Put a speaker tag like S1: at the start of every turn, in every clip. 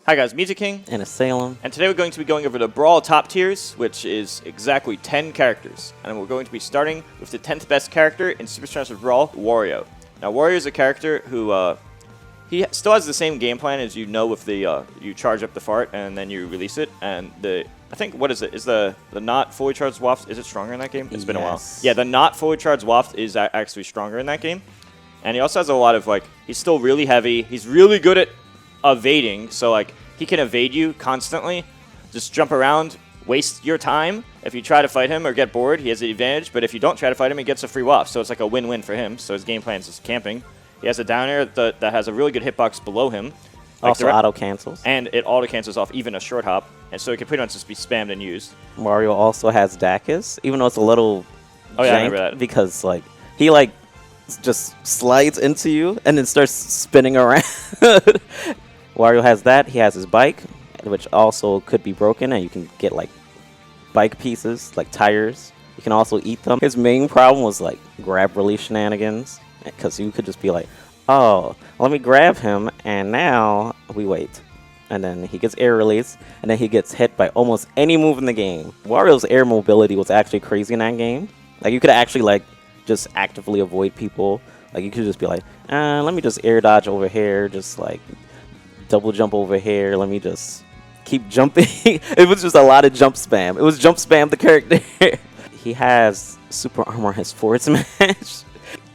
S1: Hi guys, Mew2King
S2: and a Salem.
S1: And today we're going to be going over the Brawl top tiers, which is exactly 10 characters. And we're going to be starting with the 10th best character in Super Smash Bros Brawl, Wario. Now Wario is a character who, he still has the same game plan as you know with the, you charge up the fart and then you release it. And I think, what is it? Is the not fully charged waft, is it stronger in that game? It's been a while. Yeah, the not fully charged waft is actually stronger in that game. And he also has a lot of, like, he's still really heavy. He's really good at evading, so like he can evade you constantly, just jump around, waste your time. If you try to fight him or get bored, he has the advantage, but if you don't try to fight him, he gets a free waft, so it's like a win-win for him. So his game plan is just camping. He has a down air that has a really good hitbox below him. Like
S2: also auto cancels.
S1: And it auto cancels off even a short hop, and so it can pretty much just be spammed and used.
S2: Wario also has Dacus, even though it's a little
S1: I remember that.
S2: Because like he like just slides into you and then starts spinning around. Wario has that. He has his bike, which also could be broken, and you can get like bike pieces, like tires. You can also eat them. His main problem was like grab release shenanigans, because you could just be like, oh, let me grab him, and now we wait. And then he gets air release, and then he gets hit by almost any move in the game. Wario's air mobility was actually crazy in that game. Like you could actually like just actively avoid people. Like you could just be like, let me just air dodge over here, just like double jump over here. Let me just keep jumping. It was just a lot of jump spam. It was jump spam the character. He has super armor, his forward smash.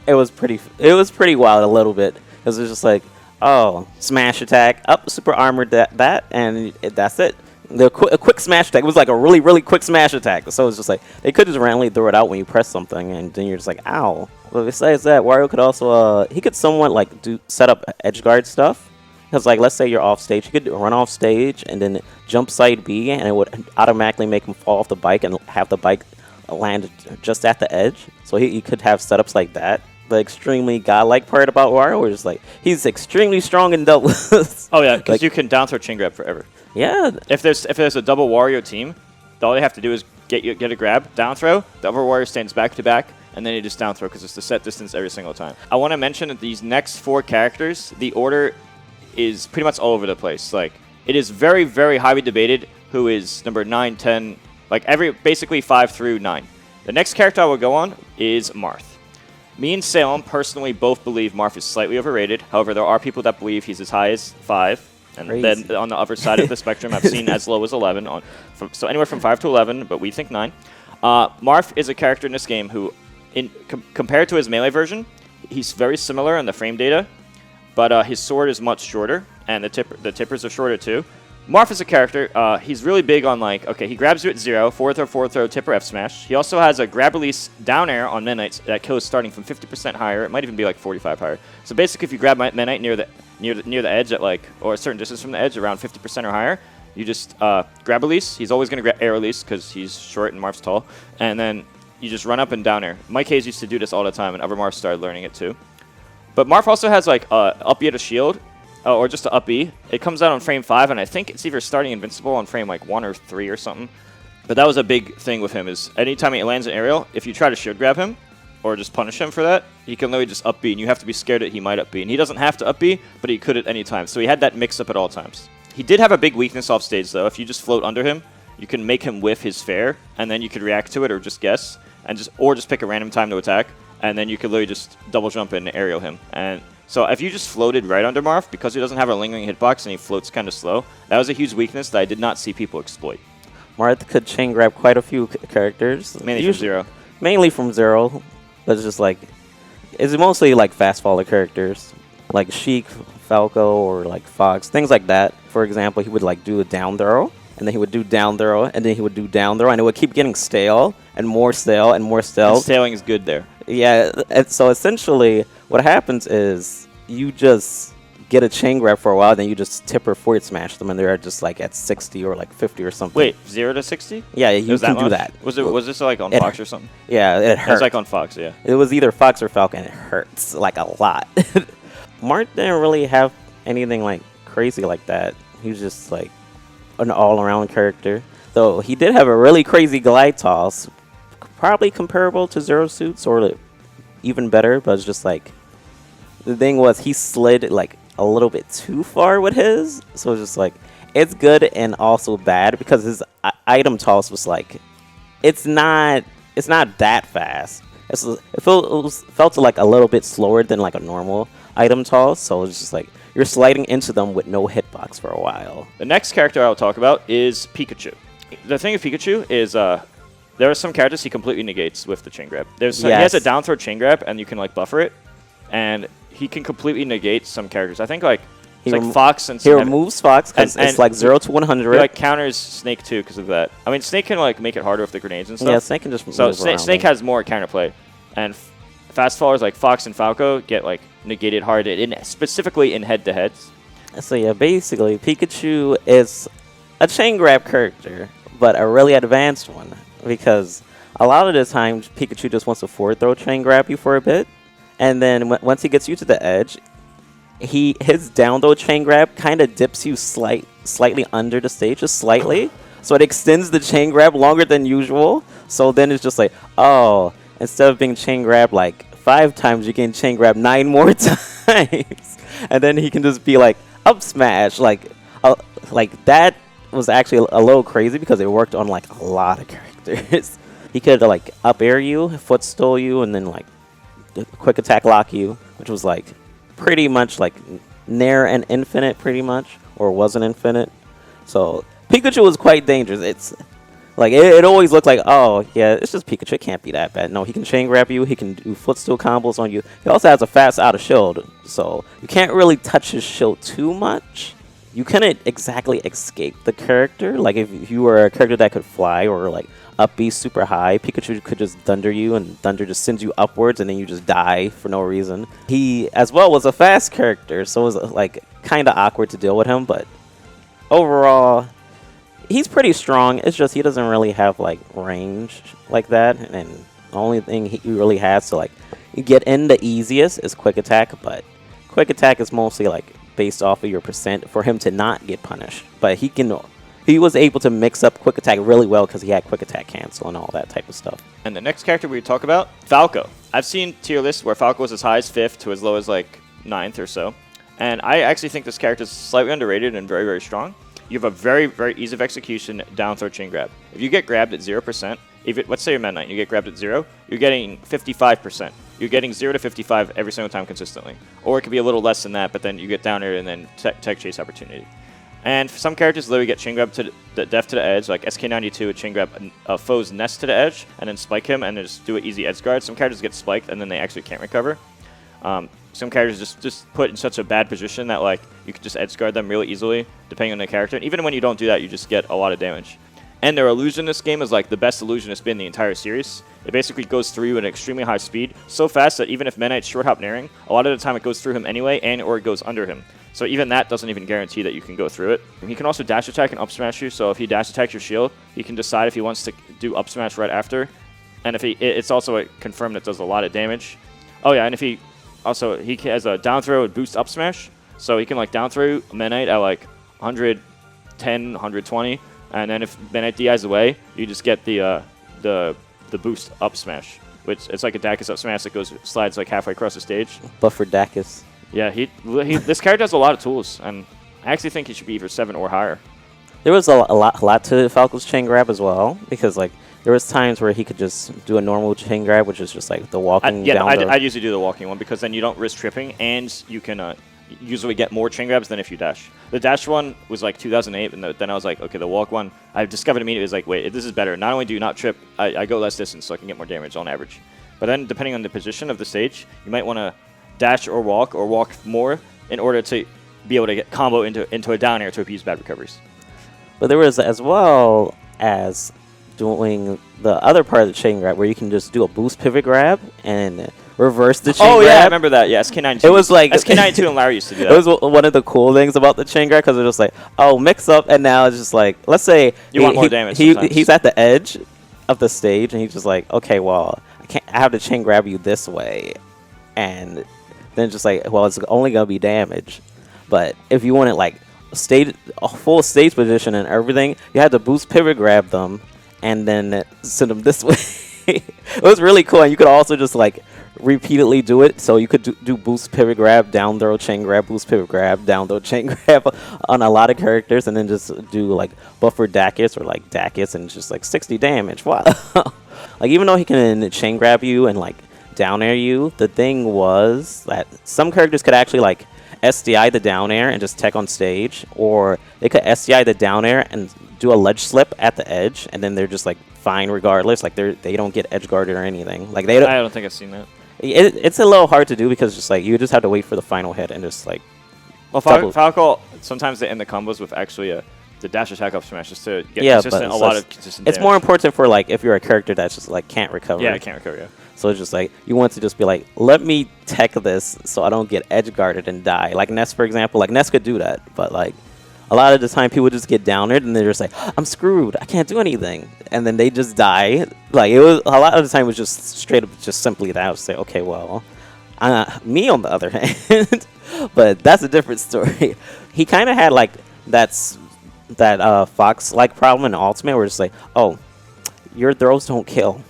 S2: It was pretty wild a little bit. It was just like, oh, smash attack, up super armor that, and that's it. A quick smash attack. It was like a really quick smash attack. So it's just like they could just randomly throw it out when you press something, and then you're just like, ow. Well, besides that, Wario could also he could somewhat like set up edge guard stuff. Because like let's say you're off stage, you could run off stage and then jump side B, and it would automatically make him fall off the bike and have the bike land just at the edge. So he could have setups like that. The extremely godlike part about Wario is like he's extremely strong in doubles.
S1: Oh yeah, because
S2: like,
S1: you can down throw chain grab forever.
S2: Yeah.
S1: If there's a double Wario team, all they have to do is get a grab, down throw. The other Wario stands back to back, and then you just down throw because it's the set distance every single time. I want to mention that these next 4 characters, the order is pretty much all over the place. Like it is very highly debated who is number 9, 10, like basically 5 through 9. The next character I will go on is Marth. Me and Salem personally both believe Marth is slightly overrated. However, there are people that believe he's as high as 5. And then on the other side of the spectrum, I've seen as low as 11. So anywhere from 5 to 11, but we think 9. Marth is a character in this game who, compared to his melee version, he's very similar in the frame data, but his sword is much shorter, and the tippers are shorter too. Marth is a character, he's really big on like, okay, he grabs you at 0, forward throw, tipper F smash. He also has a grab release down air on Midnight that kills starting from 50% higher. It might even be like 45 higher. So basically if you grab Midnight near the edge at like, or a certain distance from the edge around 50% or higher, you just grab release. He's always going to grab air release because he's short and Marth's tall. And then you just run up and down air. Mike Hayes used to do this all the time, and other Marths started learning it too. But Marth also has like up B at a shield, or just a up B. It comes out on frame 5, and I think it's either starting invincible on frame like 1 or 3 or something. But that was a big thing with him, is anytime he lands an aerial, if you try to shield grab him, or just punish him for that, he can literally just up B, and you have to be scared that he might up B. And he doesn't have to up B, but he could at any time. So he had that mix up at all times. He did have a big weakness off stage, though. If you just float under him, you can make him whiff his fair, and then you could react to it or just guess, and just pick a random time to attack, and then you could literally just double jump and aerial him. And so if you just floated right under Marth, because he doesn't have a lingering hitbox and he floats kind of slow, that was a huge weakness that I did not see people exploit.
S2: Marth could chain grab quite a few characters.
S1: Mainly from 0.
S2: Mainly from 0. But it's just like, it's mostly like fast follower characters. Like Sheik, Falco, or like Fox, things like that. For example, he would like do a down throw, and then he would do down throw, and then he would do down throw, and it would keep getting stale, and more stale, and more stale.
S1: And staling is good there.
S2: Yeah, and so essentially what happens is you just get a chain grab for a while, then you just tipper forward smash them, and they're just like at 60 or like 50 or something.
S1: Wait, 0 to 60?
S2: Yeah, you can do that.
S1: Was this like on Fox or something?
S2: Yeah, it hurts.
S1: It was like on Fox, yeah.
S2: It was either Fox or Falcon. It hurts like a lot. Marth didn't really have anything like crazy like that. He was just like an all-around character. Though he did have a really crazy glide toss, probably comparable to Zero Suits or even better, but it's just like the thing was he slid like a little bit too far with his. So it's just like, it's good and also bad because his item toss was like, it's not that fast. It felt like a little bit slower than like a normal item toss. So it's just like you're sliding into them with no hitbox for a while.
S1: The next character I'll talk about is Pikachu. The thing with Pikachu is there are some characters he completely negates with the chain grab. He has a down throw chain grab and you can like buffer it, and he can completely negate some characters. I think like it's like Fox and
S2: he removes Fox because it's like 0 to 100.
S1: He like counters Snake too because of that. I mean, Snake can like make it harder with the grenades and stuff.
S2: Yeah, Snake can just move
S1: around. Snake has more counterplay, and fast fallers like Fox and Falco get like negated hard specifically in head-to-heads.
S2: So yeah, basically Pikachu is a chain grab character, but a really advanced one because a lot of the times Pikachu just wants to forward throw chain grab you for a bit, and then once he gets you to the edge, his down throw chain grab kind of dips you slightly under the stage, just slightly. So it extends the chain grab longer than usual. So then it's just like, oh, instead of being chain grab like 5 times, you can chain grab 9 more times. And then he can just be like up smash. Like that was actually a little crazy because it worked on like a lot of characters. He could like up air you, footstool you, and then like quick attack lock you, which was like pretty much like near an infinite pretty much, or was an infinite. So Pikachu was quite dangerous. It's like it always looked like, oh yeah, it's just Pikachu, it can't be that bad. No, he can chain grab you, he can do footstool combos on you. He also has a fast out of shield, so you can't really touch his shield too much. You couldn't exactly escape the character. Like if you were a character that could fly or like up B super high, Pikachu could just thunder you, and thunder just sends you upwards, and then you just die for no reason. He as well was a fast character, so it was like kind of awkward to deal with him, but overall he's pretty strong. It's just he doesn't really have like range like that, and the only thing he really has to like get in the easiest is quick attack, but quick attack is mostly like based off of your percent for him to not get punished. But he was able to mix up quick attack really well because he had quick attack cancel and all that type of stuff.
S1: And the next character we talk about, Falco. I've seen tier lists where Falco was as high as 5th to as low as like 9th or so. And I actually think this character is slightly underrated and very, very strong. You have a very, very ease of execution down throw chain grab. If you get grabbed at 0%, let's say you're Meta Knight, you get grabbed at 0, you're getting 55%. You're getting 0 to 55 every single time consistently. Or it could be a little less than that, but then you get down here and then tech chase opportunity. And for some characters, literally get chain grab to the def to the edge, like SK92 would chain grab a foe's nest to the edge and then spike him and then just do an easy edge guard. Some characters get spiked and then they actually can't recover. Some characters just put in such a bad position that like you could just edge guard them really easily, depending on the character. And even when you don't do that, you just get a lot of damage. And their illusionist game is like the best illusionist in the entire series. It basically goes through at an extremely high speed, so fast that even if Meta Knight's short hop nairing, a lot of the time it goes through him anyway, or it goes under him. So even that doesn't even guarantee that you can go through it. And he can also dash attack and up smash you, so if he dash attacks your shield, he can decide if he wants to do up smash right after. And if it's also confirmed that does a lot of damage. Oh yeah, and if he has a down throw and boost up smash, so he can like down throw Meta Knight at like 110, 120, and then if Meta Knight DIs away, you just get the boost up smash, which it's like a Dacus up smash that slides like halfway across the stage.
S2: Buffer Dacus.
S1: Yeah, this character has a lot of tools, and I actually think he should be either 7 or higher.
S2: There was a lot to Falco's chain grab as well, because like there was times where he could just do a normal chain grab, which is just like the walking down.
S1: I usually do the walking one because then you don't risk tripping, and you can usually get more chain grabs than if you dash. The dash one was like 2008, and then I was like, okay, the walk one, I discovered immediately was like, wait, this is better. Not only do you not trip, I go less distance so I can get more damage on average. But then depending on the position of the stage, you might want to dash or walk more in order to be able to get combo into a down air to abuse bad recoveries.
S2: But there was as well as doing the other part of the chain grab where you can just do a boost pivot grab and reverse the chain grab.
S1: Oh yeah, I remember that. Yeah, SK92.
S2: It was like
S1: SK92 and Larry used to do that.
S2: It was one of the cool things about the chain grab because it was just like, oh, mix up, and now it's just like, let's say
S1: you want more damage.
S2: He's at the edge of the stage and he's just like, okay, well, I have to chain grab you this way, and then just like, well, it's only gonna be damage. But if you wanted like a full stage position and everything, you had to boost pivot grab them and then send them this way. It was really cool, and you could also just like repeatedly do it. So you could do boost, pivot grab, down throw, chain grab, boost, pivot grab, down throw, chain grab on a lot of characters, and then just do like buffer Dakis or like Dakis and just like 60 damage. Wow. Like even though he can chain grab you and like down air you, the thing was that some characters could actually like SDI the down air and just tech on stage, or they could SDI the down air and do a ledge slip at the edge, and then they're just like fine regardless. Like they don't get edge guarded or anything. Like they don't.
S1: I don't think I've seen that.
S2: It's a little hard to do because just like you just have to wait for the final hit and just like.
S1: Well, Falco sometimes they end the combos with actually the dash attack up smash just to get consistent. A lot of consistent.
S2: It's more important for like if you're a character that's just like can't recover.
S1: Yeah, I can't recover. Yeah.
S2: So it's just like you want to just be like, let me tech this so I don't get edge guarded and die. Like Ness, for example, like Ness could do that, but like a lot of the time people just get down there and they're just like, I'm screwed, I can't do anything, and then they just die. Like it was a lot of the time it was just straight up just simply that. I would say, okay, well, me on the other hand, but that's a different story. He kind of had like that Fox like problem in Ultimate where it's like, oh, your throws don't kill.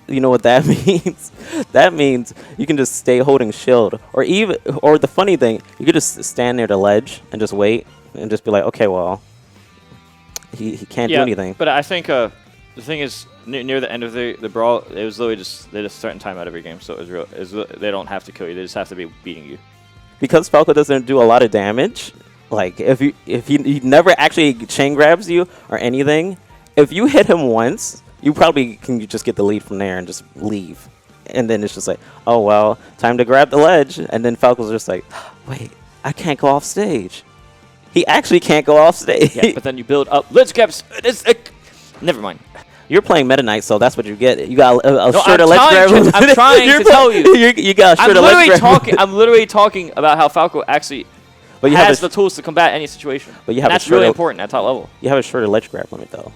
S2: You know what that means? That means you can just stay holding shield, or the funny thing, you could just stand near the ledge and just wait and just be like, okay, well, he can't do anything.
S1: But I think the thing is near the end of the brawl, it was literally just they just certain time out every game, so it was they don't have to kill you, they just have to be beating you. Because
S2: Falco doesn't do a lot of damage. Like if he never actually chain grabs you or anything, if you hit him once, you probably can just get the lead from there and just leave. And then it's just like, oh, well, time to grab the ledge. And then Falco's just like, wait, I can't go off stage. He actually can't go off stage.
S1: Yeah, but then you build up ledge caps. Never mind.
S2: You're playing Meta Knight, so that's what you get. You got a shirt of ledge grab.
S1: I'm trying to tell you.
S2: You got a shirt of ledge grab.
S1: I'm literally talking about how Falco actually has the tools to combat any situation. But you have that's really important at top level.
S2: You have a shorter ledge grab limit, though.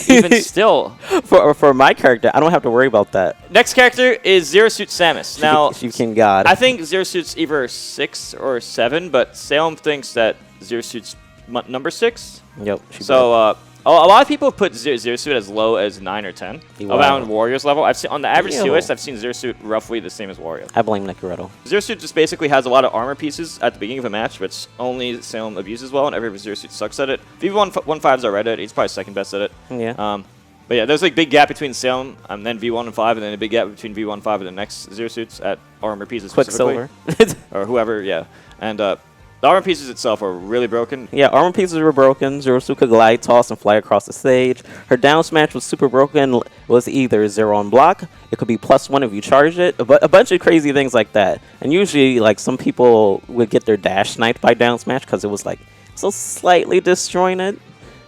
S1: Even still,
S2: for my character, I don't have to worry about that.
S1: Next character is Zero Suit Samus. Now,
S2: Mew2King God.
S1: I think Zero Suit's either 6 or 7, but Salem thinks that Zero Suit's number 6.
S2: Yep.
S1: So a lot of people put Zero Suit as low as 9 or 10, around Wario's level. I've seen on the average COS, I've seen Zero Suit roughly the same as Wario.
S2: I blame Nicoretto.
S1: Zero Suit just basically has a lot of armor pieces at the beginning of a match, which only Salem abuses well, and every Zero Suit sucks at it. V1-5's alright at it. He's probably second best at it.
S2: Yeah.
S1: But yeah, there's like big gap between Salem and then V1 and 5, and then a big gap between V1 and 5 and the next Zero Suits at armor pieces specifically.
S2: Quicksilver.
S1: Or whoever, yeah. And the armor pieces itself are really broken.
S2: Yeah, armor pieces were broken. Zero Suit could glide, toss, and fly across the stage. Her down smash was super broken. It was either 0 on block. It could be +1 if you charge it. But a bunch of crazy things like that. And usually, like, some people would get their dash sniped by down smash because it was, like, so slightly disjointed.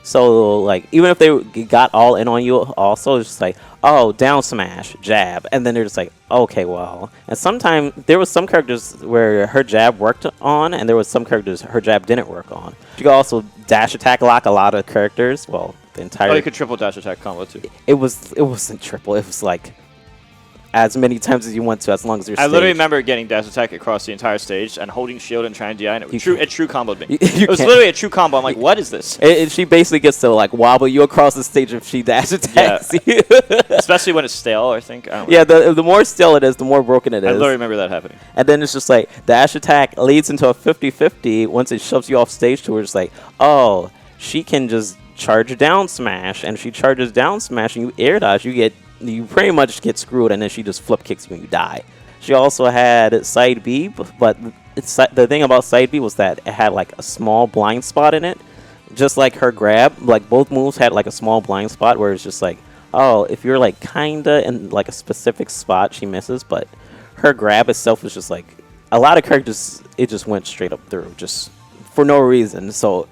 S2: So, like, even if they got all in on you also, it's just like, oh, down smash, jab. And then they're just like, okay, well. And sometimes there was some characters where her jab worked on, and there was some characters her jab didn't work on. You could also dash attack lock a lot of characters. Well, the entire...
S1: Oh, you could triple dash attack combo, too.
S2: It wasn't triple. It was, like, as many times as you want to, as long as you're
S1: I literally remember getting dash attack across the entire stage and holding shield and trying to DI, and it true comboed me. It was literally a true combo. I'm like, what is this?
S2: She basically gets to like wobble you across the stage if she dash attacks you.
S1: Especially when it's stale, I think. I
S2: yeah, the more stale it is, the more broken it is.
S1: I literally remember that happening.
S2: And then it's just like, dash attack leads into a 50-50 once it shoves you off stage to where it's like, oh, she can just charge down smash, and if she charges down smash and you air dodge, you pretty much get screwed, and then she just flip kicks you and you die. She also had side B, but the thing about side B was that it had like a small blind spot in it. Just like her grab, like both moves had like a small blind spot where it's just like, oh, if you're like kinda in like a specific spot, she misses, but her grab itself was just like, a lot of characters, it just went straight up through, just for no reason. So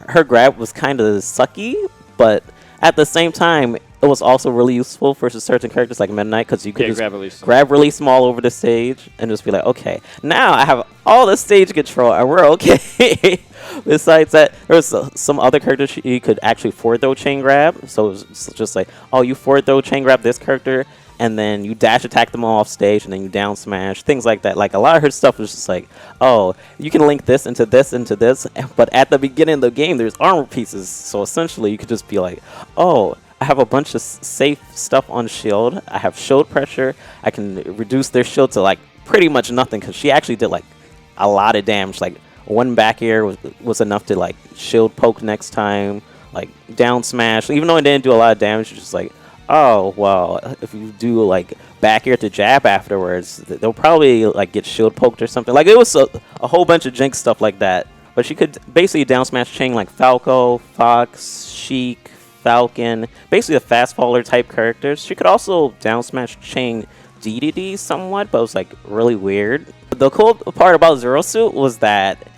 S2: her grab was kind of sucky, but at the same time, it was also really useful for certain characters like Meta Knight because you could just grab really small over the stage and just be like, okay, now I have all the stage control and we're okay. Besides that, there was some other characters you could actually forward throw chain grab. So it was just like, oh, you forward throw chain grab this character and then you dash attack them off stage and then you down smash, things like that. Like a lot of her stuff was just like, oh, you can link this into this into this, but at the beginning of the game there's armor pieces, so essentially you could just be like, oh, I have a bunch of safe stuff on shield. I have shield pressure. I can reduce their shield to like pretty much nothing because she actually did like a lot of damage. Like one back air was enough to like shield poke next time. Like down smash, even though it didn't do a lot of damage, it's just like, oh well, if you do like back air to jab afterwards, they'll probably like get shield poked or something. Like it was a whole bunch of Jinx stuff like that. But she could basically down smash chain like Falco, Fox, Sheik, Falcon, basically the fast faller type characters. She could also down smash chain DDD somewhat, but it was like really weird. The cool part about Zero Suit was that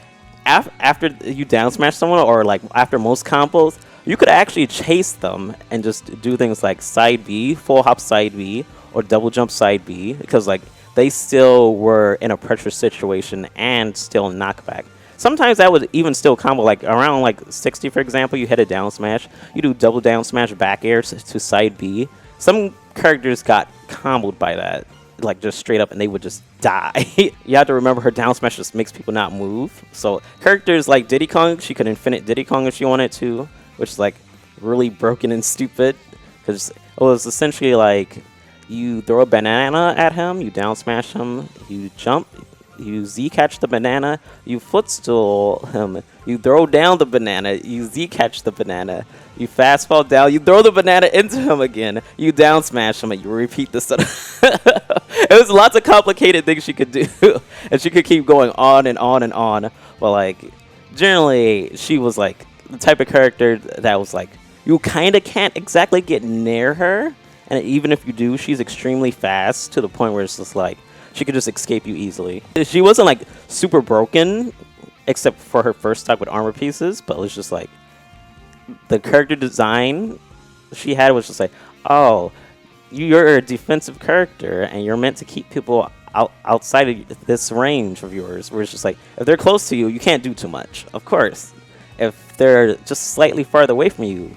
S2: after you down smash someone, or like after most combos, you could actually chase them and just do things like side B, full hop side B, or double jump side B, because like they still were in a pressure situation and still knockback. Sometimes that would even still combo, like around like 60 for example, you hit a down smash, you do double down smash back air to side B. Some characters got comboed by that, like just straight up, and they would just die. You have to remember her down smash just makes people not move. So characters like Diddy Kong, she could infinite Diddy Kong if she wanted to, which is like really broken and stupid, because it was essentially like you throw a banana at him, you down smash him, you jump, you Z catch the banana, you footstool him, you throw down the banana, you Z catch the banana, you fast fall down, you throw the banana into him again, you down smash him, and you repeat this. It was lots of complicated things she could do, and she could keep going on and on and on. But like generally, she was like the type of character that was like you kind of can't exactly get near her, and even if you do, she's extremely fast to the point where it's just like she could just escape you easily. She wasn't like super broken, except for her first type with armor pieces, but it was just like the character design she had was just like, oh, you're a defensive character and you're meant to keep people outside of this range of yours, where it's just like if they're close to you, you can't do too much. Of course, if they're just slightly farther away from you,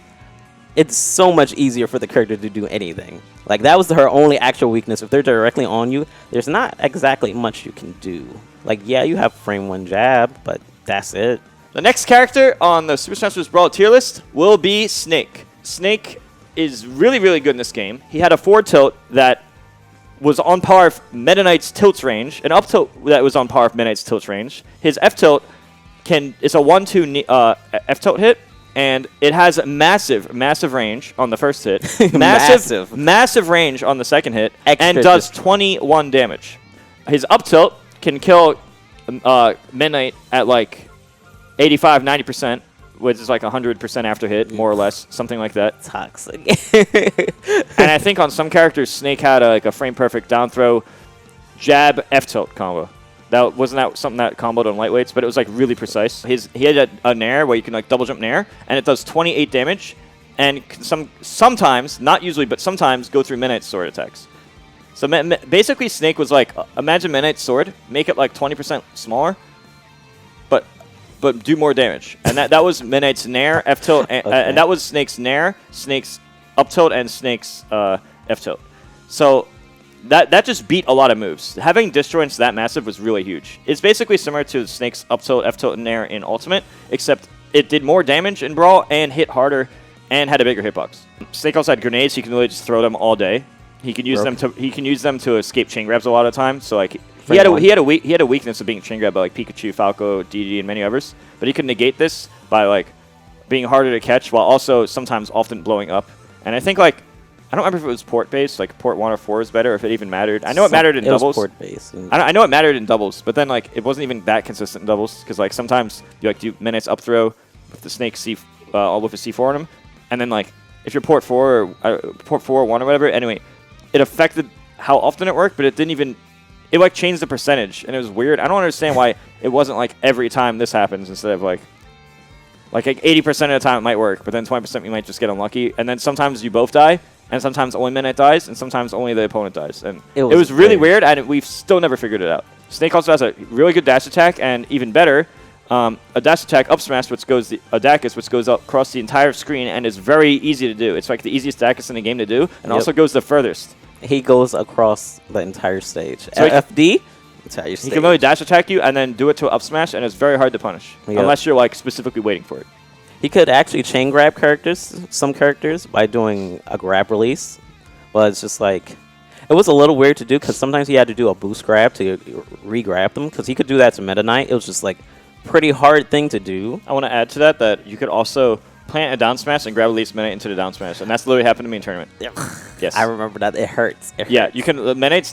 S2: it's so much easier for the character to do anything. Like that was her only actual weakness. If they're directly on you, there's not exactly much you can do. Like yeah, you have frame 1 jab, but that's it.
S1: The next character on the Super Smash Bros Brawl tier list will be Snake. Snake is really, really good in this game. He had a forward tilt that was on par with Meta Knight's tilts range, an up tilt that was on par with Meta Knight's tilts range. His F tilt is a 1-2 F tilt hit, and it has massive range on the first hit, massive range on the second hit, and does 21 damage. His up tilt can kill Meta Knight at like 85, 90%, which is like 100% after hit, more or less, something like that.
S2: Toxic.
S1: And I think on some characters, Snake had like a frame perfect down throw, jab, F tilt combo. That wasn't something that comboed on lightweights, but it was like really precise. He had a nair where you can like double jump nair, and it does 28 damage, and sometimes, not usually, but sometimes go through Meta Knight's sword attacks. So basically, Snake was like, imagine Meta Knight's sword, make it like 20% smaller, but do more damage. And that was Meta Knight's nair, F tilt, and that was Snake's nair, Snake's up tilt, and Snake's F tilt. So that just beat a lot of moves. Having disjoints that massive was really huge. It's basically similar to Snake's up tilt, F tilt, and nair in Ultimate, except it did more damage in Brawl and hit harder and had a bigger hitbox. Snake also had grenades. He can really just throw them all day. He can use them to escape chain grabs a lot of the time. So like he had a weakness of being chain grabbed by like Pikachu, Falco, Diddy, and many others. But he could negate this by like being harder to catch while also sometimes often blowing up. And I think like I don't remember if it was port based, like port 1 or 4 is better, if it even mattered. I know it mattered in doubles.
S2: It was port based.
S1: I know it mattered in doubles, but then like it wasn't even that consistent in doubles because like sometimes you like do minutes up throw with the Snake C all with a C4 on him, and then like if you're port 4 or port 4 1 or whatever, anyway, it affected how often it worked, but it didn't even. It like changed the percentage, and it was weird. I don't understand why it wasn't like every time this happens instead of like 80% of the time it might work, but then 20% you might just get unlucky, and then sometimes you both die, and sometimes only Meta Knight dies, and sometimes only the opponent dies, and it was really weird, and we've still never figured it out. Snake also has a really good dash attack, and even better, a dash attack up smash, which goes a Dacus, which goes across the entire screen, and is very easy to do. It's like the easiest Dacus in the game to do, and also goes the furthest.
S2: He goes across the entire stage. So FD, entire stage.
S1: He can really dash attack you and then do it to an up smash, and it's very hard to punish unless you're like specifically waiting for it.
S2: He could actually chain grab some characters, by doing a grab release. But it's just like, it was a little weird to do because sometimes he had to do a boost grab to re-grab them because he could do that to Meta Knight. It was just like pretty hard thing to do.
S1: I want to add to that you could also plant a down smash and grab release Meta Knight into the down smash, and that's literally happened to me in tournament. Yes.
S2: I remember that. It hurts.
S1: Yeah, you can Meta Knight's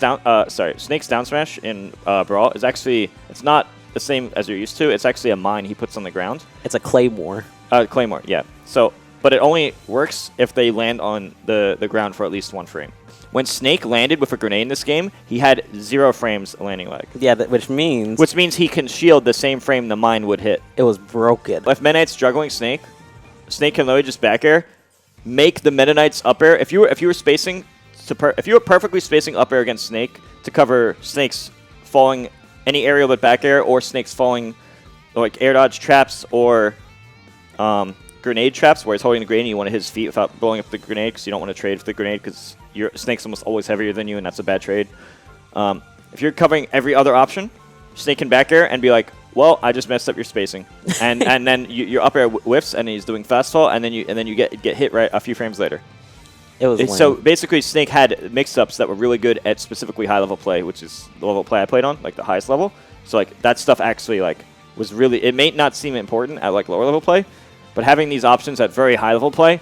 S1: Snake's down smash in Brawl is actually, it's not the same as you're used to. It's actually a mine he puts on the ground.
S2: It's a Claymore.
S1: Claymore, yeah. So, but it only works if they land on the ground for at least 1 frame. When Snake landed with a grenade in this game, he had 0 frames landing lag.
S2: Yeah, which means
S1: he can shield the same frame the mine would hit.
S2: It was broken.
S1: If Meta Knight's juggling Snake, Snake can literally just back air, make the Meta Knight's up air. If you were spacing if you were perfectly spacing up air against Snake to cover Snake's falling any aerial but back air, or Snake's falling like air dodge traps or grenade traps where he's holding the grenade and you want to hit his feet without blowing up the grenade because you don't want to trade for the grenade because your Snake's almost always heavier than you and that's a bad trade. If you're covering every other option, Snake can back air and be like, well, I just messed up your spacing, and then your up air whiffs and he's doing fast fall and then you get hit right a few frames later.
S2: It was
S1: so basically Snake had mix-ups that were really good at specifically high level play, which is the level of play I played on, like the highest level. So like that stuff actually like was really, it may not seem important at like lower level play, but having these options at very high level play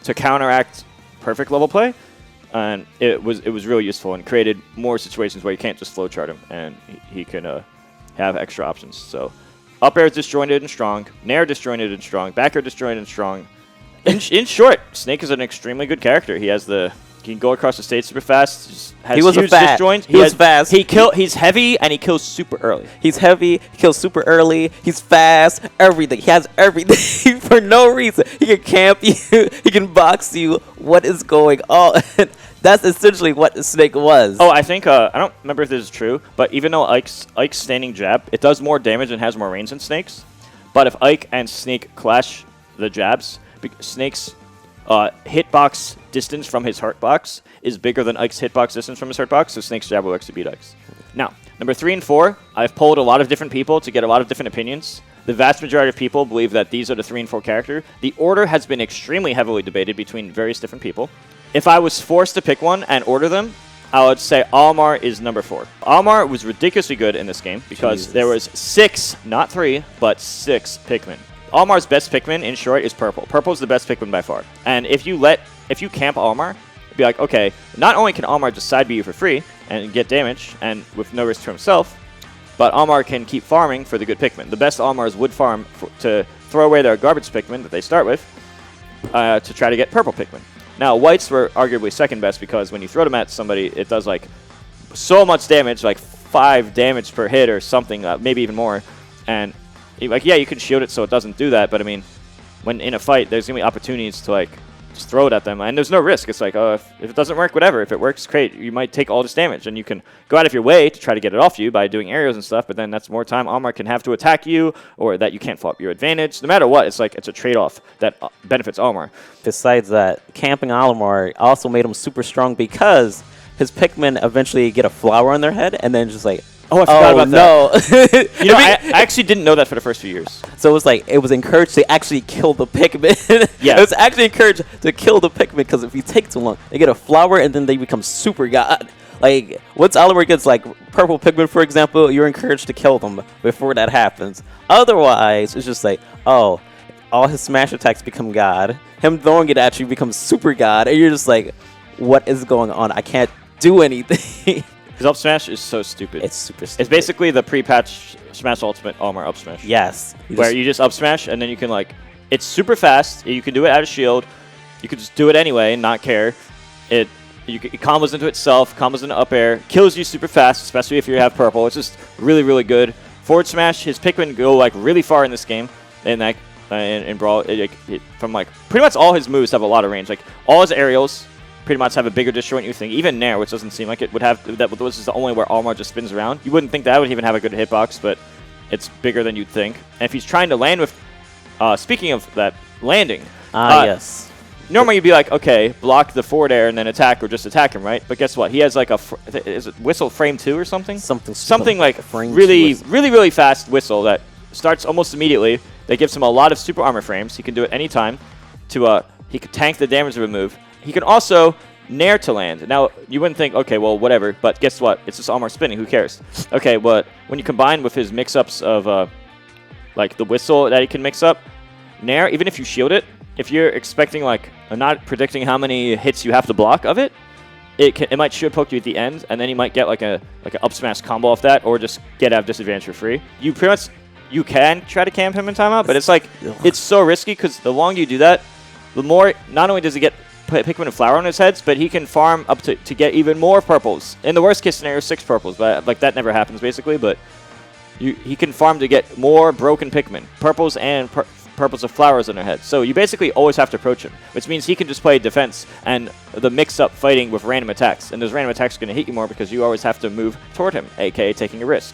S1: to counteract perfect level play, and it was really useful and created more situations where you can't just flowchart him and he can have extra options. So up air is disjointed and strong, nair disjointed and strong, back air disjointed and strong. In short, Snake is an extremely good character. He can go across the stage super fast. Has huge disjoints.
S2: He was fast.
S1: He's heavy and he kills super early.
S2: He's heavy. He kills super early. He's fast. Everything. He has everything for no reason. He can camp you. He can box you. What is going on? That's essentially what Snake was.
S1: Oh, I think I don't remember if this is true, but even though Ike's standing jab, it does more damage and has more range than Snake's. But if Ike and Snake clash the jabs, Snake's hitbox distance from his hurtbox is bigger than Ike's hitbox distance from his hurtbox, so Snake's jab will actually beat Ike's. Now, number 3 and 4, I've polled a lot of different people to get a lot of different opinions. The vast majority of people believe that these are the 3 and 4 character. The order has been extremely heavily debated between various different people. If I was forced to pick one and order them, I would say Olimar is number 4. Olimar was ridiculously good in this game because there was 6, not 3, but 6 Pikmin. Olimar's best Pikmin, in short, is Purple. Purple is the best Pikmin by far. And if you camp Olimar, be like, okay, not only can Olimar just side B you for free and get damage and with no risk to himself, but Olimar can keep farming for the good Pikmin. The best Olimars would farm to throw away their garbage Pikmin that they start with to try to get purple Pikmin. Now, whites were arguably second best because when you throw them at somebody, it does like so much damage, like 5 damage per hit or something, maybe even more. And like, yeah, you can shield it so it doesn't do that, but I mean, when in a fight, there's going to be opportunities to like just throw it at them, and there's no risk. It's like, oh, if it doesn't work, whatever. If it works, great. You might take all this damage, and you can go out of your way to try to get it off you by doing aerials and stuff, but then that's more time Olimar can have to attack you, or that you can't flop your advantage. No matter what, it's like it's a trade-off that benefits Olimar.
S2: Besides that, camping Olimar also made him super strong because his Pikmin eventually get a flower on their head, and then just like,
S1: oh, I forgot about
S2: that.
S1: You know, I actually didn't know that for the first few years.
S2: So it was like, it was encouraged to actually kill the Pikmin.
S1: Yeah.
S2: It was actually encouraged to kill the Pikmin because if you take too long, they get a flower and then they become super god. Like, once Olimar gets like purple Pikmin, for example, you're encouraged to kill them before that happens. Otherwise, it's just like, oh, all his smash attacks become god. Him throwing it at you becomes super god. And you're just like, what is going on? I can't do anything.
S1: Because up smash is so stupid.
S2: It's super stupid.
S1: It's basically the pre-patch Smash Ultimate Olimar up smash.
S2: Yes.
S1: Where you just up smash and then you can like, it's super fast. You can do it out of shield. You can just do it anyway and not care. It combos into itself, combos into up air, kills you super fast, especially if you have purple. It's just really, really good. Forward smash, his Pikmin go like really far in this game. And like in Brawl, from like pretty much all his moves have a lot of range. Like all his aerials pretty much have a bigger disjoint you think. Even Nair, which doesn't seem like it would have, that was the only where Olimar just spins around. You wouldn't think that would even have a good hitbox, but it's bigger than you'd think. And if he's trying to land with, speaking of that, landing.
S2: Yes.
S1: Normally you'd be like, okay, block the forward air and then attack or just attack him, right? But guess what? He has like a, is it whistle frame 2 or something?
S2: Something
S1: like really fast whistle that starts almost immediately. that gives him a lot of super armor frames. He can do it anytime. He can tank the damage of a move. He can also nair to land. Now, you wouldn't think, okay, well, whatever, but guess what? It's just Olimar spinning. Who cares? Okay, but when you combine with his mix-ups of, like, the whistle that he can mix up, nair, even if you shield it, if you're expecting, like, not predicting how many hits you have to block of it, it might shield poke you at the end, and then you might get, like, an up smash combo off that, or just get out of disadvantage for free. You pretty much, you can try to camp him in timeout, but it's, like, it's so risky, because the longer you do that, the more, not only does he get Pikmin and Flower on his heads, but he can farm up to get even more purples. In the worst case scenario, 6 purples, but like that never happens basically. But he can farm to get more broken Pikmin, purples and purples of flowers on their heads. So you basically always have to approach him, which means he can just play defense and the mix-up fighting with random attacks. And those random attacks are going to hit you more because you always have to move toward him, aka taking a risk.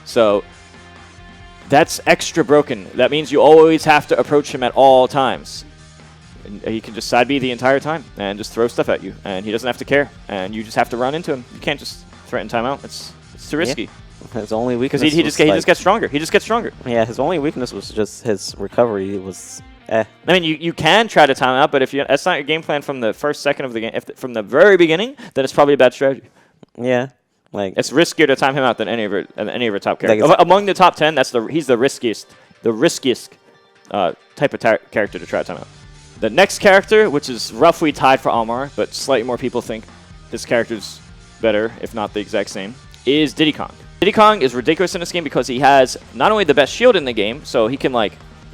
S1: So that's extra broken. That means you always have to approach him at all times. He can just side B the entire time and just throw stuff at you, and he doesn't have to care, and you just have to run into him. You can't just threaten timeout. It's too risky.
S2: Yeah. His only weakness
S1: because he just gets stronger. He just gets stronger.
S2: Yeah, his only weakness was just his recovery was I
S1: mean, you can try to time out, but if that's not your game plan from the first second of the game, from the very beginning, then it's probably a bad strategy.
S2: Yeah, like
S1: it's riskier to time him out than any of our top characters. Among the top 10, he's the riskiest type of character to try to time out. The next character, which is roughly tied for Olimar, but slightly more people think this character's better, if not the exact same, is Diddy Kong. Diddy Kong is ridiculous in this game because he has not only the best shield in the game, so he can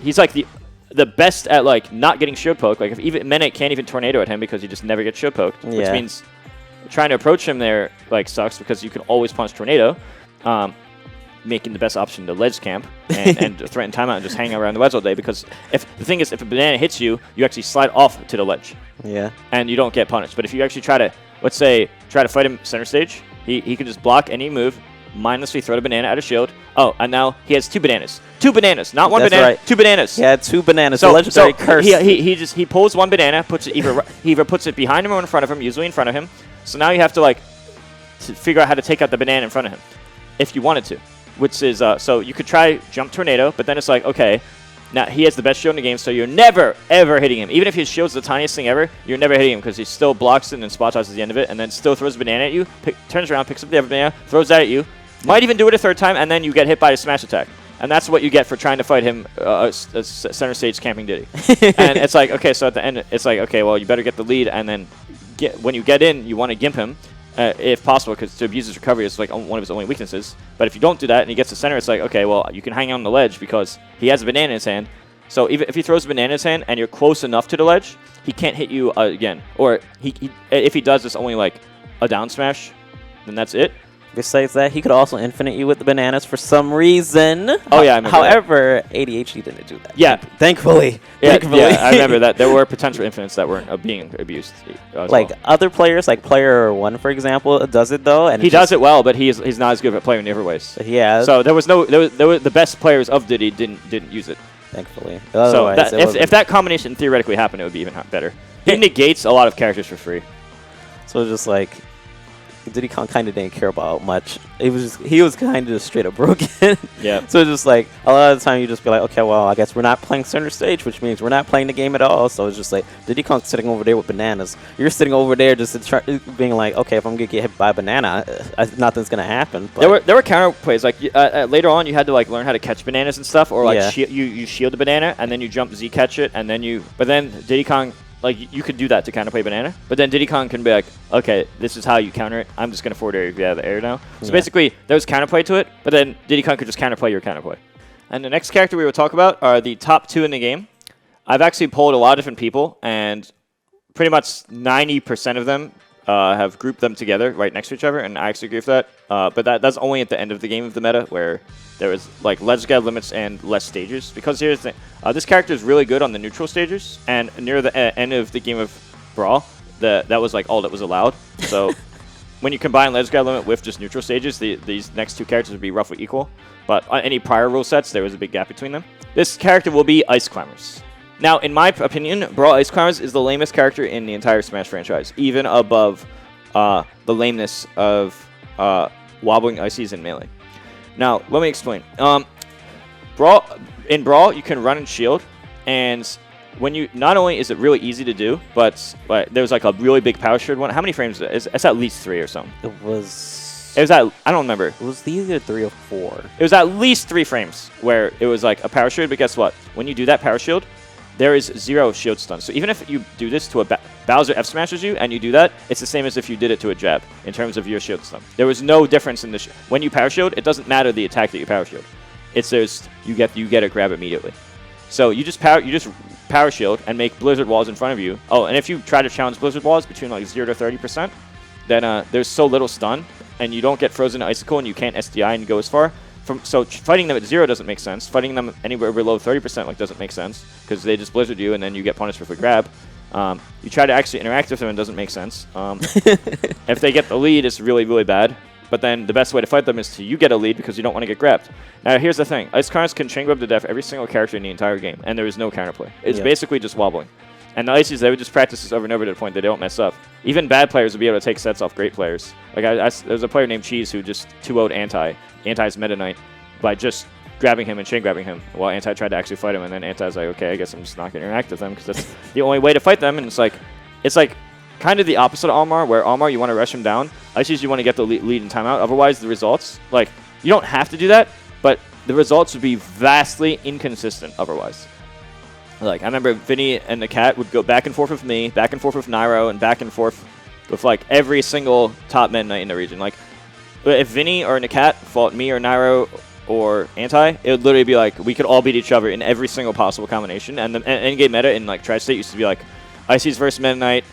S1: he's like the best at not getting shield poke. Like if even Menet can't even tornado at him because he just never gets shield poked, which means trying to approach him there sucks because you can always punch tornado. Making the best option to ledge camp and threaten timeout and just hang around the ledge all day, because if a banana hits you, you actually slide off to the ledge. Yeah. And you don't get punished. But if you actually try to fight him center stage, he can just block any move, mindlessly throw the banana at a shield. Oh, and now he has 2 bananas. 2 bananas, not one banana, right. 2 bananas.
S2: Yeah, 2 bananas. So, the legendary curse.
S1: He pulls 1 banana, he either puts it behind him or in front of him, usually in front of him. So now you have to figure out how to take out the banana in front of him, if you wanted to. Which is, so you could try Jump Tornado, but then it's like, okay, now he has the best shield in the game, so you're never, ever hitting him. Even if his shield's the tiniest thing ever, you're never hitting him because he still blocks it and then spot dodges at the end of it, and then still throws a banana at you, turns around, picks up the other banana, throws that at you, might even do it a 3rd time, and then you get hit by a smash attack. And that's what you get for trying to fight him, center stage camping Diddy. And it's like, okay, so at the end, it's like, okay, well, you better get the lead, and then when you get in, you want to gimp him. If possible, because to abuse his recovery is one of his only weaknesses. But if you don't do that and he gets to center, it's like, okay, well, you can hang on the ledge because he has a banana in his hand. So even if he throws a banana in his hand and you're close enough to the ledge, he can't hit you again. Or if he does, it's only a down smash, then that's it.
S2: Besides that, he could also infinite you with the bananas for some reason.
S1: Oh, yeah, I remember
S2: However, ADHD didn't do that.
S1: Yeah.
S2: Thankfully.
S1: Yeah, I remember that. There were potential infinites that weren't being abused.
S2: Other players, Player 1, for example, does it, though. And
S1: he does it well, but he's not as good of a player in the other ways.
S2: Yeah.
S1: So there was the best players of Diddy didn't use it.
S2: Thankfully.
S1: So if that combination theoretically happened, it would be even better. He negates a lot of characters for free.
S2: So it's just Diddy Kong kind of didn't care about much. He was kind of just straight up broken. Yeah. So it's just a lot of the time you just be like, okay, well, I guess we're not playing center stage, which means we're not playing the game at all. So it's just Diddy Kong sitting over there with bananas. You're sitting over there just being like, okay, if I'm gonna get hit by a banana, nothing's gonna happen.
S1: But there were counter plays later on. You had to learn how to catch bananas and stuff, or you shield the banana and then you jump Z catch it and then but then Diddy Kong. You could do that to counterplay banana, but then Diddy Kong can be like, okay, this is how you counter it. I'm just going to forward air out of the air now. So basically, there was counterplay to it, but then Diddy Kong could just counterplay your counterplay. And the next character we will talk about are the top 2 in the game. I've actually polled a lot of different people, and pretty much 90% of them have grouped them together right next to each other, and I actually agree with that. But that's only at the end of the game of the meta, where there is ledge guard limits and less stages. Because here's the thing, this character is really good on the neutral stages, and near the end of the game of Brawl, that was all that was allowed. So when you combine ledge guard limit with just neutral stages, these next 2 characters would be roughly equal. But on any prior rule sets, there was a big gap between them. This character will be Ice Climbers. Now, in my opinion, Brawl Ice Climbers is the lamest character in the entire Smash franchise, even above the lameness of wobbling ices and melee. Now, let me explain. Brawl, in Brawl, you can run and shield, and when you not only is it really easy to do, but there's like a really big power shield one. How many frames? It's at least 3 or something.
S2: It was
S1: at, I don't remember.
S2: It was either 3 or 4.
S1: It was at least 3 frames where it was like a power shield. But guess what? When you do that power shield, there is 0 shield stun. So even if you do this to a Bowser F smashes you and you do that, it's the same as if you did it to a jab in terms of your shield stun. There was no difference in the when you power shield. It doesn't matter the attack that you power shield. It's just you get a grab immediately. So you just power shield and make blizzard walls in front of you. Oh, and if you try to challenge blizzard walls between like 0 to 30%, then there's so little stun, and you don't get frozen to icicle, and you can't SDI and go as far. So fighting them at 0 doesn't make sense. Fighting them anywhere below 30% like doesn't make sense because they just blizzard you, and then you get punished with a grab. You try to actually interact with them, and it doesn't make sense. If they get the lead, it's really, really bad. But then the best way to fight them is you get a lead because you don't want to get grabbed. Now, here's the thing. Ice Cars can chain grab to death every single character in the entire game, and there is no counterplay. It's basically just wobbling. And the Ices, they would just practice this over and over to the point they don't mess up. Even bad players would be able to take sets off great players. Like, there's a player named Cheese who just 2-0'd Anti's Meta Knight by just grabbing him and chain grabbing him while Anti tried to actually fight him, and then Anti's like, okay, I guess I'm just not going to interact with them because that's the only way to fight them. And it's like kind of the opposite of Olimar, where Olimar, you want to rush him down. Ices, you want to get the lead in timeout. Otherwise, the results, like, you don't have to do that, but the results would be vastly inconsistent otherwise. Like, I remember Vinny and the Cat would go back and forth with me, back and forth with Nairo, and back and forth with, like, every single top Meta Knight in the region. Like, if Vinny or Nakat fought me or Nairo or Anti, it would literally be like, we could all beat each other in every single possible combination. And the endgame meta in, like, Tri-State used to be like, Ices versus Meta Knight,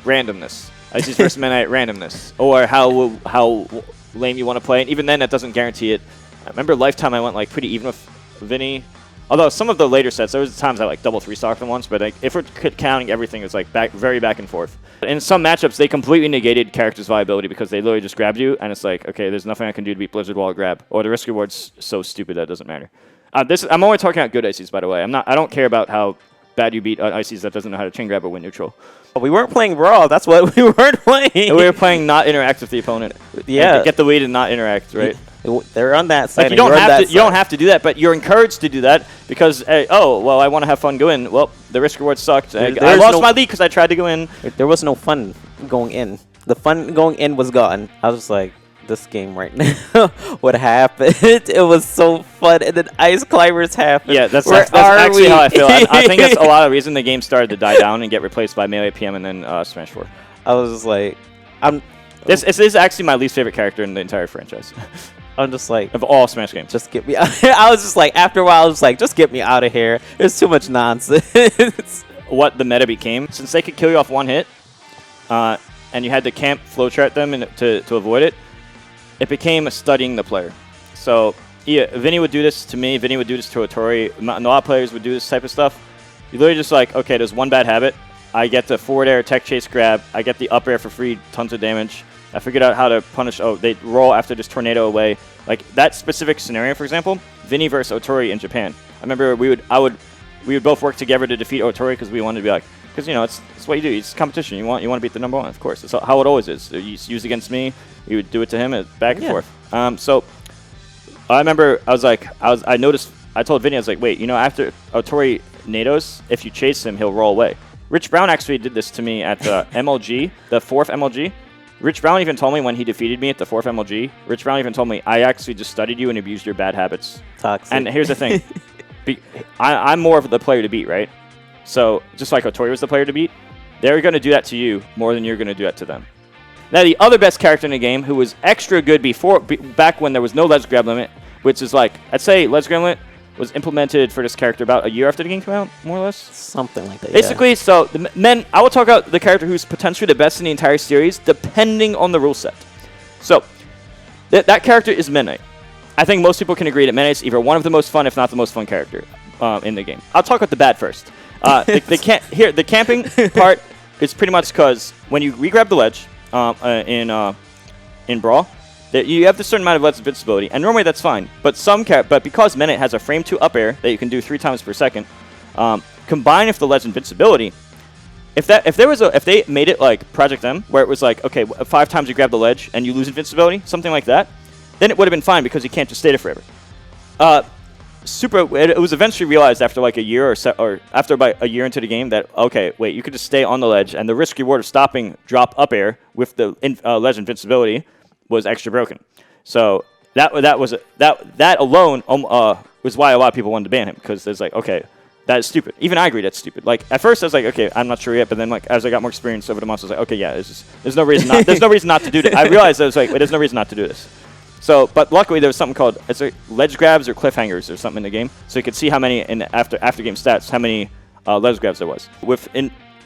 S1: randomness. Ices versus Meta Knight, randomness. Or how lame you want to play. And even then, that doesn't guarantee it. I remember Lifetime, I went, like, pretty even with Vinny. Although some of the later sets, there was times I like double 3-stocked them once, but like, if we're counting everything, it's like very back and forth. In some matchups, they completely negated characters' viability because they literally just grabbed you, and it's like, okay, there's nothing I can do to beat Blizzard Wall grab, or the risk reward's so stupid that it doesn't matter. I'm only talking about good Ices, by the way. I don't care about how bad you beat Ices that doesn't know how to chain grab or win neutral.
S2: We weren't playing Brawl. That's what we weren't playing.
S1: We were playing not interact with the opponent.
S2: Yeah,
S1: get the lead and not interact, right?
S2: They're on that side.
S1: Like, you don't have to do that, but you're encouraged to do that because, oh, well, I want to have fun going. Well, the risk reward sucked. I lost my lead because I tried to go in.
S2: There was no fun going in. The fun going in was gone. I was just like, this game right now, what happened? It was so fun, and then Ice Climbers happened.
S1: Yeah, that's actually how I feel. I think that's a lot of reason the game started to die down and get replaced by Melee PM and then Smash 4.
S2: I was just like,
S1: This is actually my least favorite character in the entire franchise.
S2: I'm just like,
S1: of all Smash games.
S2: Just get me out. I was just like, after a while, I was like, just get me out of here. There's too much nonsense.
S1: What the meta became, since they could kill you off one hit, and you had to camp flowchart them to avoid it, it became studying the player. So, yeah, Vinny would do this to me. Vinny would do this to Otori. A lot of players would do this type of stuff. You literally just like, okay, there's one bad habit. I get the forward air, tech chase grab. I get the up air for free, tons of damage. I figured out how to punish. Oh, they roll after this tornado away. Like that specific scenario, for example, Vinny versus Otori in Japan. I remember we would both work together to defeat Otori because we wanted to be like, because you know it's what you do. It's competition. You want to beat the number one, of course. That's how it always is. So you use against me, you would do it to him, back and forth. So I remember I noticed. I told Vinny, I was like, wait, you know, after Otori nados, if you chase him, he'll roll away. Rich Brown actually did this to me at the MLG, the 4th MLG. Rich Brown even told me when he defeated me at the 4th MLG, Rich Brown even told me, I actually just studied you and abused your bad habits.
S2: Toxic.
S1: And here's the thing. I'm more of the player to beat, right? So just like Otori was the player to beat, they're going to do that to you more than you're going to do that to them. Now, the other best character in the game who was extra good back when there was no ledge grab limit, which is like, I'd say ledge grab limit was implemented for this character about a year after the game came out, more or less.
S2: Something like that,
S1: basically, so I will talk about the character who's potentially the best in the entire series, depending on the rule set. So, that character is Meta Knight. I think most people can agree that Meta Knight's either one of the most fun, if not the most fun character in the game. I'll talk about the bad first. The camping part is pretty much because when you re-grab the ledge in Brawl, that you have this certain amount of ledge invincibility, and normally that's fine. But because Meta Knight has a frame 2 up air that you can do 3 times per second, combined with the ledge invincibility, if they made it like Project M, where it was like, okay, 5 times you grab the ledge and you lose invincibility, something like that, then it would have been fine because you can't just stay there forever. It was eventually realized after like a year or after about a year into the game that okay, wait, you could just stay on the ledge, and the risk reward of stopping drop up air with the ledge invincibility was extra broken. So that alone was why a lot of people wanted to ban him, because there's like, okay, that is stupid. Even I agree that's stupid. Like at first I was like, okay, I'm not sure yet, but then like as I got more experience over the months, I was like, okay, yeah, there's no reason not to do this. I realized I was like, wait, there's no reason not to do this. So, but luckily there was something called ledge grabs or cliffhangers or something in the game, so you could see how many in after game stats, how many ledge grabs there was. With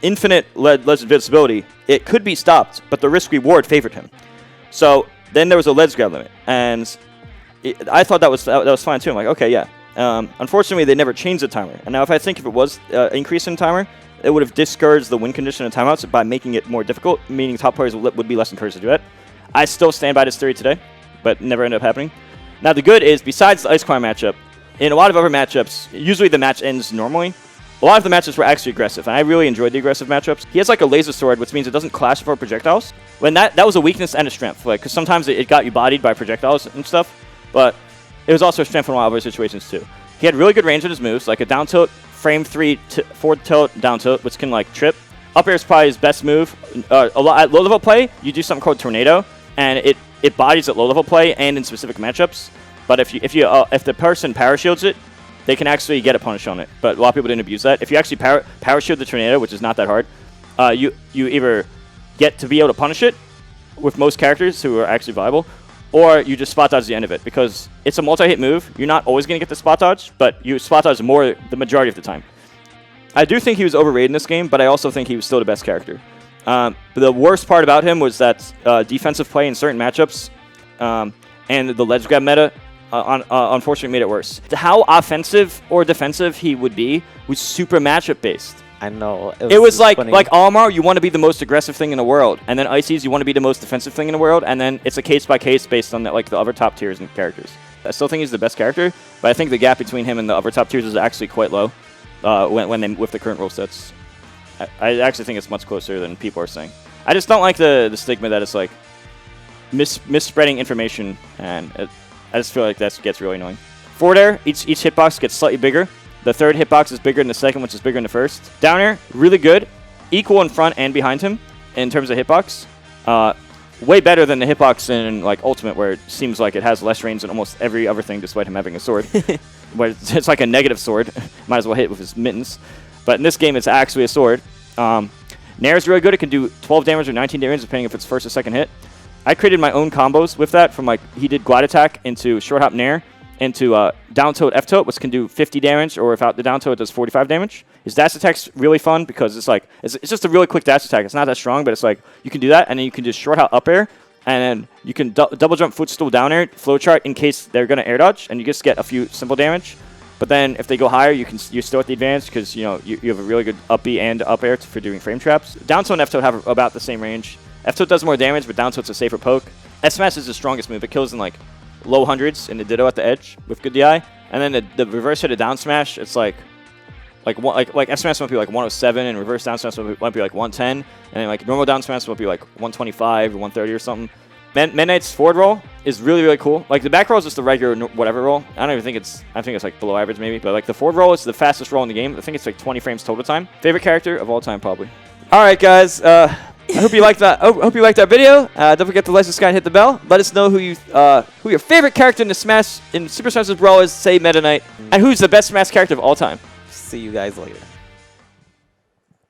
S1: infinite ledge invincibility, it could be stopped, but the risk reward favored him. So then there was a ledge grab limit, and I thought that was fine too. I'm like, okay, yeah. Unfortunately, they never changed the timer. And now, if it was increase in timer, it would have discouraged the win condition of timeouts by making it more difficult, meaning top players would be less encouraged to do it. I still stand by this theory today, but never ended up happening. Now, the good is, besides the Ice Climb matchup, in a lot of other matchups, usually the match ends normally. A lot of the matches were actually aggressive, and I really enjoyed the aggressive matchups. He has like a laser sword, which means it doesn't clash with our projectiles. When that was a weakness and a strength, like because sometimes it got you bodied by projectiles and stuff, but it was also a strength in a lot of other situations too. He had really good range in his moves, like a down tilt, frame 3, forward tilt, down tilt, which can like trip. Up air is probably his best move. At low level play, you do something called tornado, and it bodies at low level play and in specific matchups. But if the person power shields it, they can actually get a punish on it. But a lot of people didn't abuse that. If you actually power shield the tornado, which is not that hard, you either get to be able to punish it with most characters who are actually viable, or you just spot dodge the end of it, because it's a multi-hit move. You're not always going to get the spot dodge, but you spot dodge more the majority of the time. I do think he was overrated in this game, but I also think he was still the best character. The worst part about him was that defensive play in certain matchups and the ledge grab meta unfortunately made it worse. How offensive or defensive he would be was super matchup based.
S2: I know.
S1: It was like Olimar, you want to be the most aggressive thing in the world, and then Ices, you want to be the most defensive thing in the world, and then it's a case by case based on like the other top tiers and characters. I still think he's the best character, but I think the gap between him and the other top tiers is actually quite low with the current rule sets. I actually think it's much closer than people are saying. I just don't like the stigma that it's like misspreading information, and I just feel like that gets really annoying. Forward air, each hitbox gets slightly bigger. The third hitbox is bigger than the second, which is bigger than the first. Down air, really good. Equal in front and behind him in terms of hitbox. Way better than the hitbox in like Ultimate, where it seems like it has less range than almost every other thing despite him having a sword. Where it's like a negative sword. Might as well hit with his mittens. But in this game, it's actually a sword. Nair is really good. It can do 12 damage or 19 damage, depending if it's first or second hit. I created my own combos with that, from like he did glide attack into short hop Nair into down tilt F tilt, which can do 50 damage, or without the down tilt, it does 45 damage. His dash attack's really fun because it's like it's just a really quick dash attack. It's not that strong, but it's like you can do that, and then you can just short hop up air, and then you can double jump footstool down air, flowchart in case they're gonna air dodge, and you just get a few simple damage. But then if they go higher, you're still at the advantage because you have a really good up B and up air for doing frame traps. Down tilt and F tilt have about the same range. F tilt does more damage, but down tilt's a safer poke. S smash is the strongest move. It kills in like low hundreds in the ditto at the edge with good DI. And then the reverse hit of down smash, it's like F smash might be like 107, and reverse down smash might be like 110, and then like normal down smash might be like 125 or 130 or something. Meta Knight's forward roll is really, really cool. Like the back roll is just the regular whatever roll. I think it's like below average maybe, but like the forward roll is the fastest roll in the game. I think it's like 20 frames total time. Favorite character of all time probably. All right, guys. I hope you liked that. Hope you liked that video. Don't forget to like, subscribe, and hit the bell. Let us know who your favorite character in Super Smash Bros Brawl is. Say Meta Knight, and who's the best Smash character of all time.
S2: See you guys later.